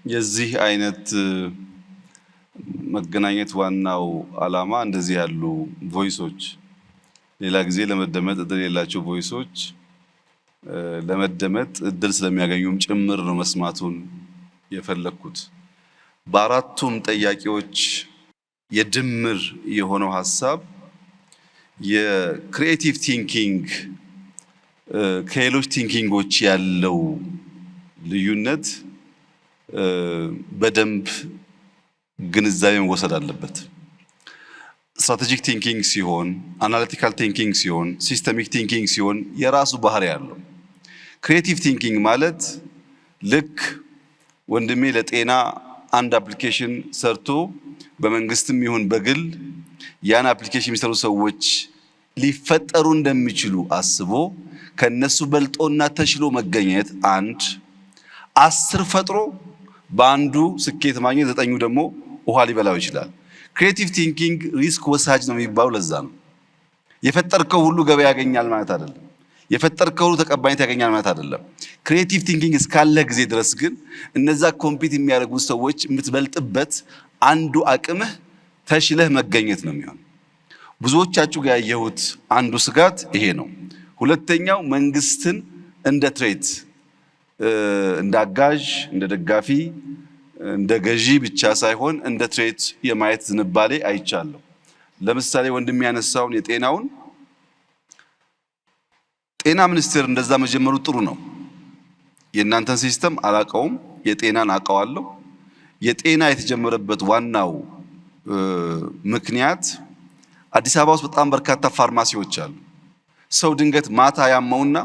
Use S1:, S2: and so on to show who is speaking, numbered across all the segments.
S1: የዚህ አይነት መገናኘት ዋናው ዓላማ እንደዚህ ያሉ ቮይሶች ሌላ ጊዜ ለመደመጥ እድል የሌላቸው ቮይሶች ለመደመጥ እድል ስለሚያገኙም ጭምር ነው መስማቱን የፈለኩት። በአራቱም ጥያቄዎች የድምር የሆነው ሐሳብ የክሪኤቲቭ ቲንኪንግ ከሌሎች ቲንኪንጎች ያለው ልዩነት በደንብ ግንዛቤ መወሰድ አለበት። ስትራቴጂክ ቲንኪንግ ሲሆን፣ አናሊቲካል ቲንኪንግ ሲሆን፣ ሲስተሚክ ቲንኪንግ ሲሆን የራሱ ባህሪ ያለው። ክሪኤቲቭ ቲንኪንግ ማለት ልክ ወንድሜ ለጤና አንድ አፕሊኬሽን ሰርቶ በመንግስትም ይሁን በግል ያን አፕሊኬሽን የሚሰሩ ሰዎች ሊፈጠሩ እንደሚችሉ አስቦ ከነሱ በልጦና ተሽሎ መገኘት አንድ 10 ፈጥሮ በአንዱ ስኬት ማግኘት 9ኙ ደግሞ ውሃ ሊበላው ይችላል። ክሪኤቲቭ ቲንኪንግ ሪስክ ወሳጅ ነው የሚባለው ለዛ ነው። የፈጠርከው ሁሉ ገበያ ያገኛል ማለት አይደለም። የፈጠርከው ሁሉ ተቀባይነት ያገኛል ማለት አይደለም። ክሪኤቲቭ ቲንኪንግ እስካለ ጊዜ ድረስ ግን እነዛ ኮምፒት የሚያደርጉ ሰዎች የምትበልጥበት አንዱ አቅምህ ተሽለህ መገኘት ነው የሚሆን። ብዙዎቻችሁ ጋር ያየሁት አንዱ ስጋት ይሄ ነው። ሁለተኛው መንግስትን እንደ ትሬት እንደ አጋዥ፣ እንደ ደጋፊ፣ እንደ ገዢ ብቻ ሳይሆን እንደ ትሬት የማየት ዝንባሌ አይቻለሁ። ለምሳሌ ወንድም ያነሳውን የጤናውን ጤና ሚኒስቴር እንደዛ መጀመሩ ጥሩ ነው። የእናንተን ሲስተም አላቀውም፣ የጤናን አቀዋለሁ። የጤና የተጀመረበት ዋናው ምክንያት አዲስ አበባ ውስጥ በጣም በርካታ ፋርማሲዎች አሉ። ሰው ድንገት ማታ ያመውና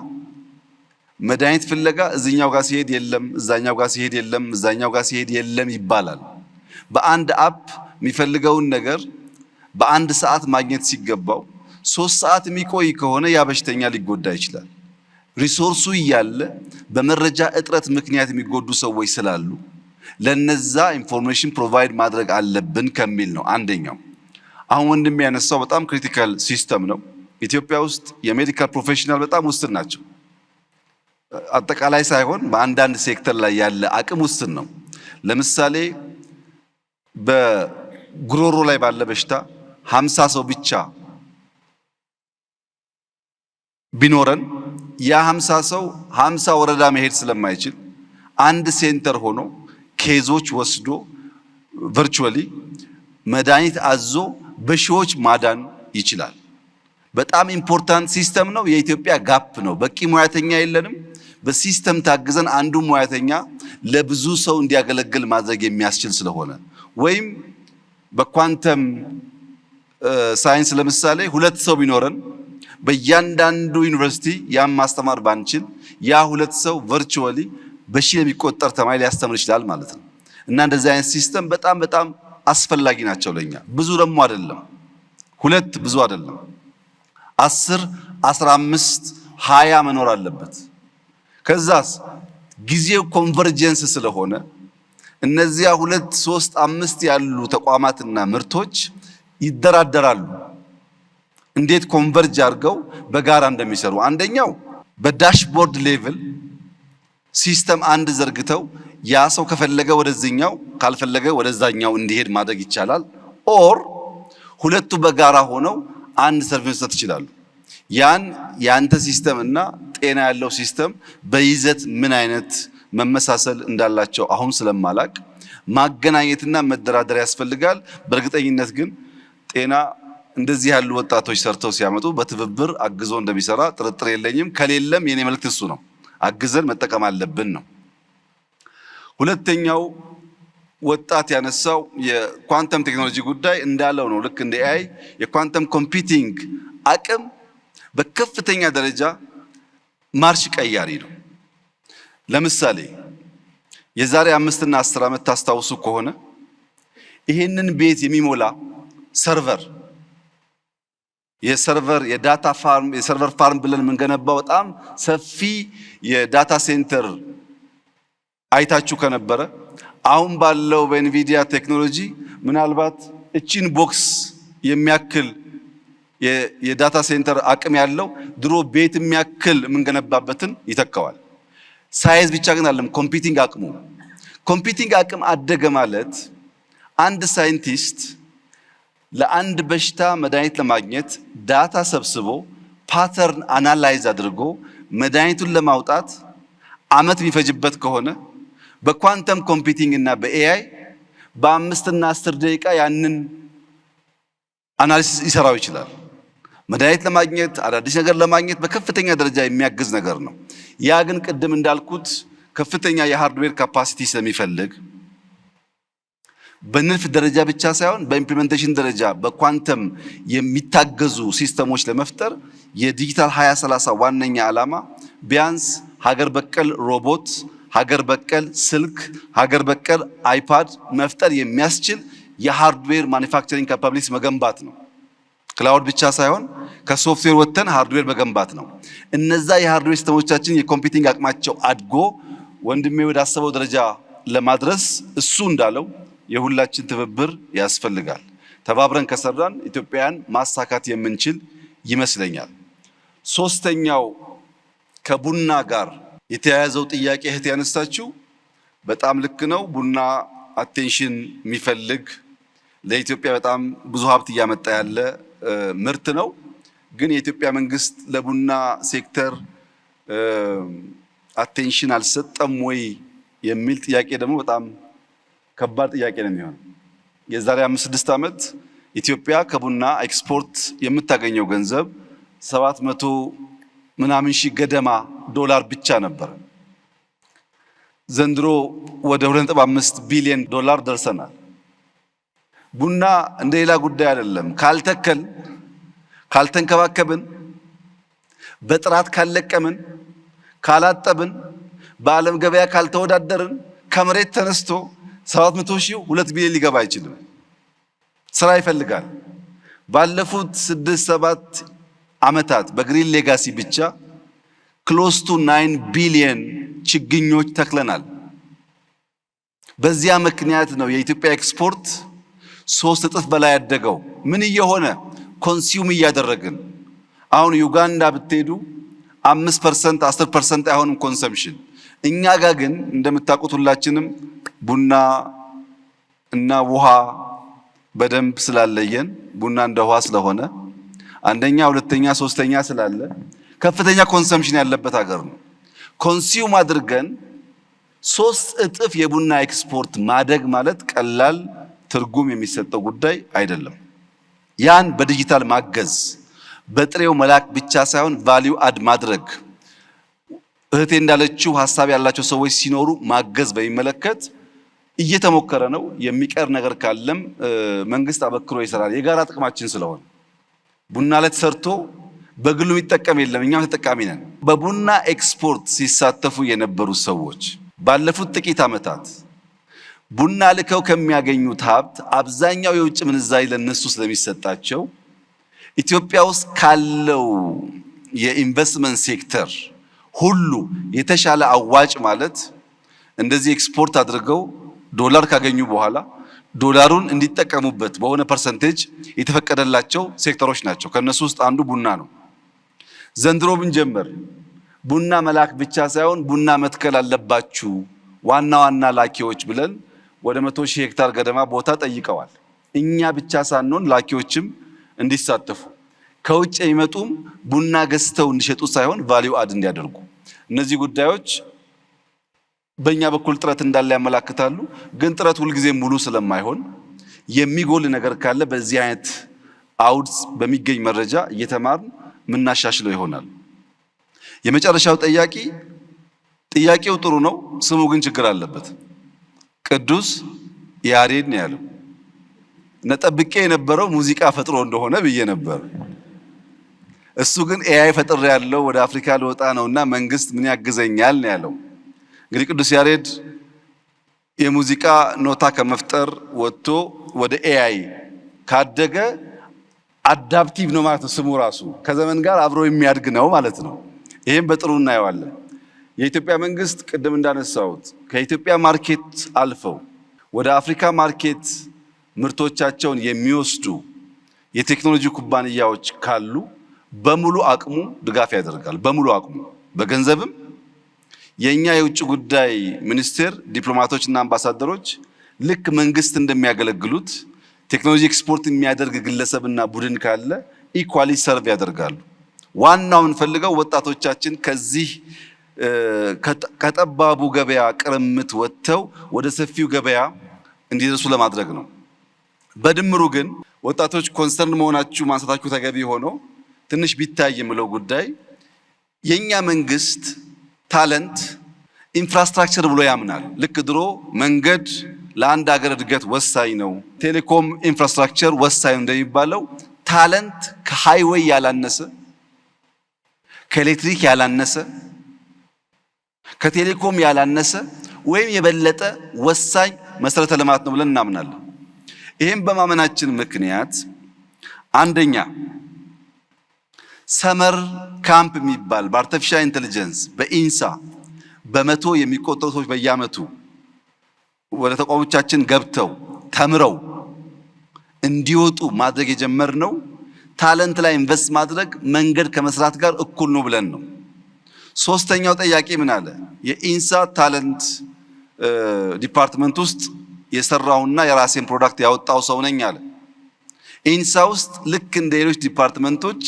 S1: መድኃኒት ፍለጋ እዚኛው ጋር ሲሄድ የለም፣ እዛኛው ጋር ሲሄድ የለም፣ እዛኛው ጋር ሲሄድ የለም ይባላል። በአንድ አፕ የሚፈልገውን ነገር በአንድ ሰዓት ማግኘት ሲገባው 3 ሰዓት የሚቆይ ከሆነ ያ በሽተኛ ሊጎዳ ይችላል። ሪሶርሱ እያለ በመረጃ እጥረት ምክንያት የሚጎዱ ሰዎች ስላሉ ለነዛ ኢንፎርሜሽን ፕሮቫይድ ማድረግ አለብን ከሚል ነው አንደኛው። አሁን ወንድም ያነሳው በጣም ክሪቲካል ሲስተም ነው። ኢትዮጵያ ውስጥ የሜዲካል ፕሮፌሽናል በጣም ውስን ናቸው። አጠቃላይ ሳይሆን በአንዳንድ ሴክተር ላይ ያለ አቅም ውስን ነው። ለምሳሌ በጉሮሮ ላይ ባለ በሽታ 50 ሰው ብቻ ቢኖረን ያ 50 ሰው 50 ወረዳ መሄድ ስለማይችል አንድ ሴንተር ሆኖ ኬዞች ወስዶ ቨርቹዋሊ መድኃኒት አዞ በሺዎች ማዳን ይችላል። በጣም ኢምፖርታንት ሲስተም ነው። የኢትዮጵያ ጋፕ ነው። በቂ ሙያተኛ የለንም። በሲስተም ታግዘን አንዱ ሙያተኛ ለብዙ ሰው እንዲያገለግል ማድረግ የሚያስችል ስለሆነ ወይም በኳንተም ሳይንስ ለምሳሌ 2 ሰው ቢኖረን በእያንዳንዱ ዩኒቨርሲቲ ያም ማስተማር ባንችል ያ 2 ሰው ቨርቹዋሊ በሺህ የሚቆጠር ተማሪ ሊያስተምር ይችላል ማለት ነው። እና እንደዚህ አይነት ሲስተም በጣም አስፈላጊ ናቸው ለኛ። ብዙ ደግሞ አይደለም፣ 2 ብዙ አይደለም፣ 10 15 20 መኖር አለበት። ከዛስ ጊዜው ኮንቨርጀንስ ስለሆነ እነዚያ 2 3 5 ያሉ ተቋማትና ምርቶች ይደራደራሉ እንዴት ኮንቨርጅ አድርገው በጋራ እንደሚሰሩ። አንደኛው በዳሽቦርድ ሌቭል ሲስተም አንድ ዘርግተው ያ ሰው ከፈለገ ወደዚህኛው ካልፈለገ ወደዛኛው እንዲሄድ ማድረግ ይቻላል። ኦር 2ቱ በጋራ ሆነው አንድ ሰርቪስ መስጠት ይችላሉ። ያን ያንተ ሲስተም እና ጤና ያለው ሲስተም በይዘት ምን አይነት መመሳሰል እንዳላቸው አሁን ስለማላቅ ማገናኘትና መደራደር ያስፈልጋል። በእርግጠኝነት ግን ጤና እንደዚህ ያሉ ወጣቶች ሰርተው ሲያመጡ በትብብር አግዞ እንደሚሰራ ጥርጥር የለኝም። ከሌለም የኔ መልእክት እሱ ነው፣ አግዘን መጠቀም አለብን ነው። ሁለተኛው ወጣት ያነሳው የኳንተም ቴክኖሎጂ ጉዳይ እንዳለው ነው። ልክ እንደ ኤአይ የኳንተም ኮምፒውቲንግ አቅም በከፍተኛ ደረጃ ማርሽ ቀያሪ ነው። ለምሳሌ የዛሬ 5 እና 10 ዓመት ታስታውሱ ከሆነ ይሄንን ቤት የሚሞላ ሰርቨር የዳታ ፋርም የሰርቨር ፋርም ብለን የምንገነባው በጣም ሰፊ የዳታ ሴንተር አይታችሁ ከነበረ አሁን ባለው በኤንቪዲያ ቴክኖሎጂ ምናልባት እቺን ቦክስ የሚያክል የዳታ ሴንተር አቅም ያለው ድሮ ቤት የሚያክል የምንገነባበትን ይተካዋል። ሳይዝ ብቻ ግን አይደለም፣ ኮምፒውቲንግ አቅሙ ኮምፒውቲንግ አቅም አደገ ማለት አንድ ሳይንቲስት ለአንድ በሽታ መድኃኒት ለማግኘት ዳታ ሰብስቦ ፓተርን አናላይዝ አድርጎ መድኃኒቱን ለማውጣት ዓመት የሚፈጅበት ከሆነ በኳንተም ኮምፒውቲንግ እና በኤአይ በ5 እና 10 ደቂቃ ያንን አናሊሲስ ይሰራው ይችላል። መድኃኒት ለማግኘት አዳዲስ ነገር ለማግኘት በከፍተኛ ደረጃ የሚያግዝ ነገር ነው። ያ ግን ቅድም እንዳልኩት ከፍተኛ የሃርድዌር ካፓሲቲ ስለሚፈልግ በንድፍ ደረጃ ብቻ ሳይሆን በኢምፕሊሜንቴሽን ደረጃ በኳንተም የሚታገዙ ሲስተሞች ለመፍጠር የዲጂታል 2030 ዋነኛ ዓላማ ቢያንስ ሀገር በቀል ሮቦት፣ ሀገር በቀል ስልክ፣ ሀገር በቀል አይፓድ መፍጠር የሚያስችል የሃርድዌር ማኒፋክቸሪንግ ካፓቢሊቲ መገንባት ነው። ክላውድ ብቻ ሳይሆን ከሶፍትዌር ወጥተን ሃርድዌር መገንባት ነው። እነዛ የሃርድዌር ሲስተሞቻችን የኮምፒውቲንግ አቅማቸው አድጎ ወንድሜ ወዳሰበው ደረጃ ለማድረስ እሱ እንዳለው የሁላችን ትብብር ያስፈልጋል። ተባብረን ከሰራን ኢትዮጵያን ማሳካት የምንችል ይመስለኛል። ሶስተኛው ከቡና ጋር የተያያዘው ጥያቄ እህት ያነሳችው በጣም ልክ ነው። ቡና አቴንሽን የሚፈልግ ለኢትዮጵያ በጣም ብዙ ሀብት እያመጣ ያለ ምርት ነው። ግን የኢትዮጵያ መንግስት ለቡና ሴክተር አቴንሽን አልሰጠም ወይ የሚል ጥያቄ ደግሞ በጣም ከባድ ጥያቄ ነው የሚሆነው። የዛሬ 5-6 ዓመት ኢትዮጵያ ከቡና ኤክስፖርት የምታገኘው ገንዘብ 700 ምናምን ሺህ ገደማ ዶላር ብቻ ነበር። ዘንድሮ ወደ 2.5 ቢሊዮን ዶላር ደርሰናል። ቡና እንደ ሌላ ጉዳይ አይደለም። ካልተከል ካልተንከባከብን፣ በጥራት ካልለቀምን፣ ካላጠብን፣ በዓለም ገበያ ካልተወዳደርን ከመሬት ተነስቶ 700 ሺህ 2 ቢሊዮን ሊገባ አይችልም። ስራ ይፈልጋል። ባለፉት 6-7 ዓመታት በግሪን ሌጋሲ ብቻ ክሎስ ቱ 9 ቢሊዮን ችግኞች ተክለናል። በዚያ ምክንያት ነው የኢትዮጵያ ኤክስፖርት 3 እጥፍ በላይ ያደገው። ምን እየሆነ ኮንሱም እያደረግን። አሁን ዩጋንዳ ብትሄዱ 5% 10% አይሆንም ኮንሰምሽን። እኛ ጋር ግን እንደምታውቁት ሁላችንም ቡና እና ውሃ በደንብ ስላለየን ቡና እንደ ውሃ ስለሆነ አንደኛ፣ ሁለተኛ፣ ሶስተኛ ስላለ ከፍተኛ ኮንሰምሽን ያለበት ሀገር ነው። ኮንሱም አድርገን 3 እጥፍ የቡና ኤክስፖርት ማደግ ማለት ቀላል ትርጉም የሚሰጠው ጉዳይ አይደለም። ያን በዲጂታል ማገዝ፣ በጥሬው መላክ ብቻ ሳይሆን ቫልዩ አድ ማድረግ፣ እህቴ እንዳለችው ሐሳብ ያላቸው ሰዎች ሲኖሩ ማገዝ በሚመለከት እየተሞከረ ነው። የሚቀር ነገር ካለም መንግስት አበክሮ ይሰራል። የጋራ ጥቅማችን ስለሆነ ቡና ላይ ተሰርቶ በግሉ የሚጠቀም የለም፣ እኛም ተጠቃሚ ነን። በቡና ኤክስፖርት ሲሳተፉ የነበሩ ሰዎች ባለፉት ጥቂት ዓመታት ቡና ልከው ከሚያገኙት ሀብት አብዛኛው የውጭ ምንዛሪ ለነሱ ስለሚሰጣቸው ኢትዮጵያ ውስጥ ካለው የኢንቨስትመንት ሴክተር ሁሉ የተሻለ አዋጭ ማለት እንደዚህ ኤክስፖርት አድርገው ዶላር ካገኙ በኋላ ዶላሩን እንዲጠቀሙበት በሆነ ፐርሰንቴጅ የተፈቀደላቸው ሴክተሮች ናቸው። ከነሱ ውስጥ አንዱ ቡና ነው። ዘንድሮ ብንጀምር ቡና መላክ ብቻ ሳይሆን ቡና መትከል አለባችሁ ዋና ዋና ላኪዎች ብለን ወደ 100 ሺህ ሄክታር ገደማ ቦታ ጠይቀዋል። እኛ ብቻ ሳንሆን ላኪዎችም እንዲሳተፉ ከውጭ የሚመጡም ቡና ገዝተው እንዲሸጡ ሳይሆን ቫልዩ አድ እንዲያደርጉ፣ እነዚህ ጉዳዮች በእኛ በኩል ጥረት እንዳለ ያመላክታሉ። ግን ጥረት ሁልጊዜ ሙሉ ስለማይሆን የሚጎል ነገር ካለ በዚህ አይነት አውድ በሚገኝ መረጃ እየተማርን ምናሻሽለው ይሆናል። የመጨረሻው ጥያቄው ጥሩ ነው፣ ስሙ ግን ችግር አለበት። ቅዱስ ያሬድ ነው ያለው። ነጠብቄ የነበረው ሙዚቃ ፈጥሮ እንደሆነ ብዬ ነበር። እሱ ግን ኤአይ ፈጥሮ ያለው ወደ አፍሪካ ልወጣ ነውና መንግስት ምን ያግዘኛል ነው ያለው። እንግዲህ ቅዱስ ያሬድ የሙዚቃ ኖታ ከመፍጠር ወጥቶ ወደ ኤአይ ካደገ አዳፕቲቭ ነው ማለት ነው። ስሙ ራሱ ከዘመን ጋር አብሮ የሚያድግ ነው ማለት ነው። ይሄን በጥሩ እናየዋለን። የኢትዮጵያ መንግስት ቅድም እንዳነሳሁት ከኢትዮጵያ ማርኬት አልፈው ወደ አፍሪካ ማርኬት ምርቶቻቸውን የሚወስዱ የቴክኖሎጂ ኩባንያዎች ካሉ በሙሉ አቅሙ ድጋፍ ያደርጋል። በሙሉ አቅሙ በገንዘብም የኛ የውጭ ጉዳይ ሚኒስቴር ዲፕሎማቶችና አምባሳደሮች ልክ መንግስት እንደሚያገለግሉት ቴክኖሎጂ ኤክስፖርት የሚያደርግ ግለሰብና ቡድን ካለ ኢኳሊ ሰርቭ ያደርጋሉ። ዋናው እንፈልገው ወጣቶቻችን ከዚህ ከጠባቡ ገበያ ቅርምት ወጥተው ወደ ሰፊው ገበያ እንዲደርሱ ለማድረግ ነው። በድምሩ ግን ወጣቶች ኮንሰርን መሆናችሁ ማንሳታችሁ ተገቢ ሆኖ ትንሽ ቢታይ የምለው ጉዳይ የኛ መንግስት ታለንት ኢንፍራስትራክቸር ብሎ ያምናል። ልክ ድሮ መንገድ ለአንድ ሀገር እድገት ወሳኝ ነው፣ ቴሌኮም ኢንፍራስትራክቸር ወሳኝ እንደሚባለው ታለንት ከሃይዌይ ያላነሰ፣ ከኤሌክትሪክ ያላነሰ፣ ከቴሌኮም ያላነሰ ወይም የበለጠ ወሳኝ መሰረተ ልማት ነው ብለን እናምናለን። ይህም በማመናችን ምክንያት አንደኛ ሰመር ካምፕ የሚባል በአርቲፊሻል ኢንተለጀንስ በኢንሳ በመቶ የሚቆጠሩ ሰዎች በየዓመቱ ወደ ተቋሞቻችን ገብተው ተምረው እንዲወጡ ማድረግ የጀመርነው ታለንት ላይ ኢንቨስት ማድረግ መንገድ ከመስራት ጋር እኩል ነው ብለን ነው። ሶስተኛው ጥያቄ ምን አለ? የኢንሳ ታለንት ዲፓርትመንት ውስጥ የሰራውና የራሴን ፕሮዳክት ያወጣው ሰው ነኝ አለ። ኢንሳ ውስጥ ልክ እንደ ሌሎች ዲፓርትመንቶች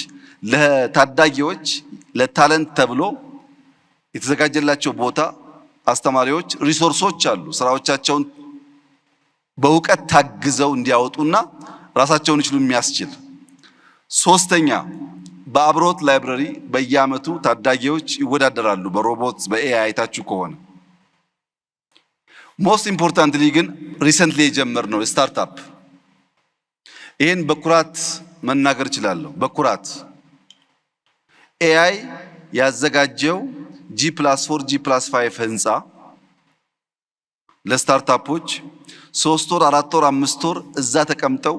S1: ለታዳጊዎች ለታለንት ተብሎ የተዘጋጀላቸው ቦታ፣ አስተማሪዎች፣ ሪሶርሶች አሉ። ስራዎቻቸውን በእውቀት ታግዘው እንዲያወጡና ራሳቸውን ይችሉ የሚያስችል። ሶስተኛ በአብሮት ላይብረሪ በየዓመቱ ታዳጊዎች ይወዳደራሉ በሮቦት በኤአይ አይታችሁ ከሆነ። ሞስት ኢምፖርታንትሊ ግን ሪሰንትሊ የጀመርነው ስታርታፕ ይህን በኩራት መናገር እችላለሁ። በኩራት ኤአይ ያዘጋጀው G+4 G+5 ህንፃ ለስታርታፖች 3 ወር 4 ወር 5 ወር እዛ ተቀምጠው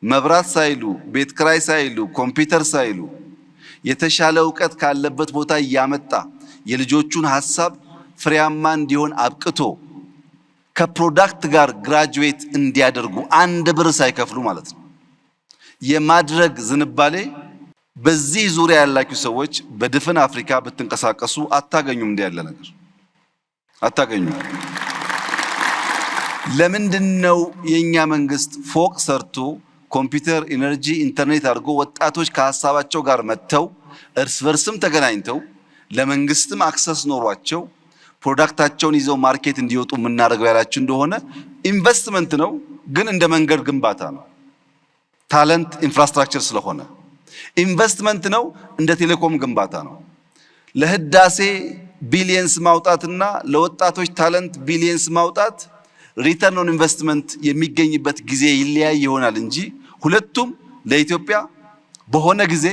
S1: መብራት ሳይሉ ቤት ክራይ ሳይሉ ኮምፒውተር ሳይሉ የተሻለ እውቀት ካለበት ቦታ እያመጣ የልጆቹን ሐሳብ ፍሬያማ እንዲሆን አብቅቶ ከፕሮዳክት ጋር ግራጁዌት እንዲያደርጉ አንድ ብር ሳይከፍሉ ማለት ነው የማድረግ ዝንባሌ። በዚህ ዙሪያ ያላችሁ ሰዎች በድፍን አፍሪካ ብትንቀሳቀሱ አታገኙም። እንዲህ ያለ ነገር አታገኙም። ለምንድነው የኛ መንግስት ፎቅ ሰርቶ ኮምፒውተር፣ ኢነርጂ፣ ኢንተርኔት አድርጎ ወጣቶች ከሐሳባቸው ጋር መጥተው እርስ በርስም ተገናኝተው ለመንግስትም አክሰስ ኖሯቸው ፕሮዳክታቸውን ይዘው ማርኬት እንዲወጡ የምናደርገው ያላችሁ እንደሆነ ኢንቨስትመንት ነው፣ ግን እንደ መንገድ ግንባታ ነው። ታለንት ኢንፍራስትራክቸር ስለሆነ ኢንቨስትመንት ነው፣ እንደ ቴሌኮም ግንባታ ነው። ለህዳሴ ቢሊየንስ ማውጣትና ለወጣቶች ታለንት ቢሊየንስ ማውጣት ሪተርን ኦን ኢንቨስትመንት የሚገኝበት ጊዜ ይለያይ ይሆናል እንጂ ሁለቱም ለኢትዮጵያ በሆነ ጊዜ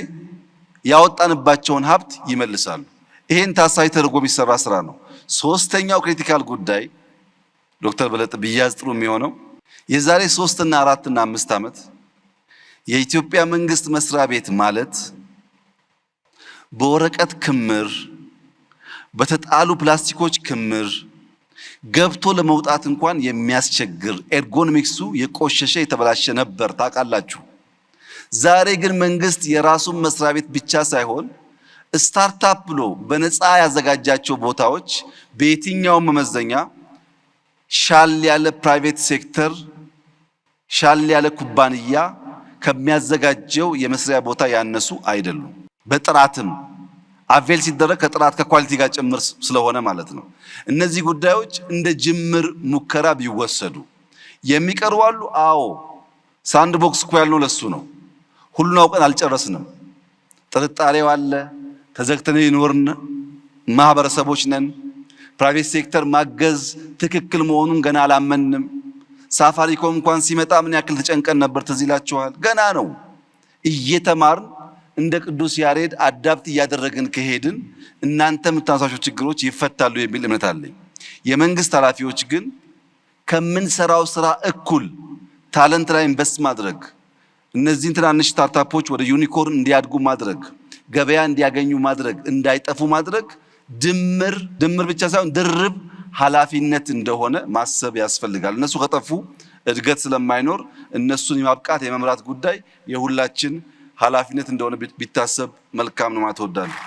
S1: ያወጣንባቸውን ሀብት ይመልሳሉ። ይሄን ታሳቢ ተደርጎ የሚሰራ ስራ ነው። ሶስተኛው ክሪቲካል ጉዳይ ዶክተር በለጠ ቢያዝ ጥሩ የሚሆነው የዛሬ 3 እና 4 እና 5 ዓመት የኢትዮጵያ መንግስት መስሪያ ቤት ማለት በወረቀት ክምር በተጣሉ ፕላስቲኮች ክምር ገብቶ ለመውጣት እንኳን የሚያስቸግር ኤርጎኖሚክሱ የቆሸሸ የተበላሸ ነበር ታውቃላችሁ። ዛሬ ግን መንግስት የራሱን መስሪያ ቤት ብቻ ሳይሆን ስታርታፕ ብሎ በነፃ ያዘጋጃቸው ቦታዎች በየትኛውም መመዘኛ ሻል ያለ ፕራይቬት ሴክተር ሻል ያለ ኩባንያ ከሚያዘጋጀው የመስሪያ ቦታ ያነሱ አይደሉም። በጥራትም አቬል ሲደረግ ከጥራት ከኳሊቲ ጋር ጭምር ስለሆነ ማለት ነው። እነዚህ ጉዳዮች እንደ ጅምር ሙከራ ቢወሰዱ የሚቀርቡ አሉ። አዎ ሳንድ ቦክስ እኮ ያልነው ለሱ ነው። ሁሉን አውቀን አልጨረስንም። ጥርጣሬው አለ። ተዘግተን የኖርን ማህበረሰቦች ነን። ፕራይቬት ሴክተር ማገዝ ትክክል መሆኑን ገና አላመንም። ሳፋሪኮም እንኳን ሲመጣ ምን ያክል ተጨንቀን ነበር ትዝ ይላችኋል። ገና ነው። እየተማርን እንደ ቅዱስ ያሬድ አዳፕት እያደረግን ከሄድን እናንተ የምታነሷቸው ችግሮች ይፈታሉ የሚል እምነት አለኝ። የመንግስት ኃላፊዎች ግን ከምንሰራው ስራ እኩል ታለንት ላይ ኢንቨስት ማድረግ፣ እነዚህን ትናንሽ ስታርታፖች ወደ ዩኒኮርን እንዲያድጉ ማድረግ፣ ገበያ እንዲያገኙ ማድረግ፣ እንዳይጠፉ ማድረግ ድምር ብቻ ሳይሆን ድርብ ኃላፊነት እንደሆነ ማሰብ ያስፈልጋል። እነሱ ከጠፉ እድገት ስለማይኖር እነሱን የማብቃት የመምራት ጉዳይ የሁላችን ኃላፊነት እንደሆነ ቢታሰብ መልካም ነው ማለት እወዳለሁ።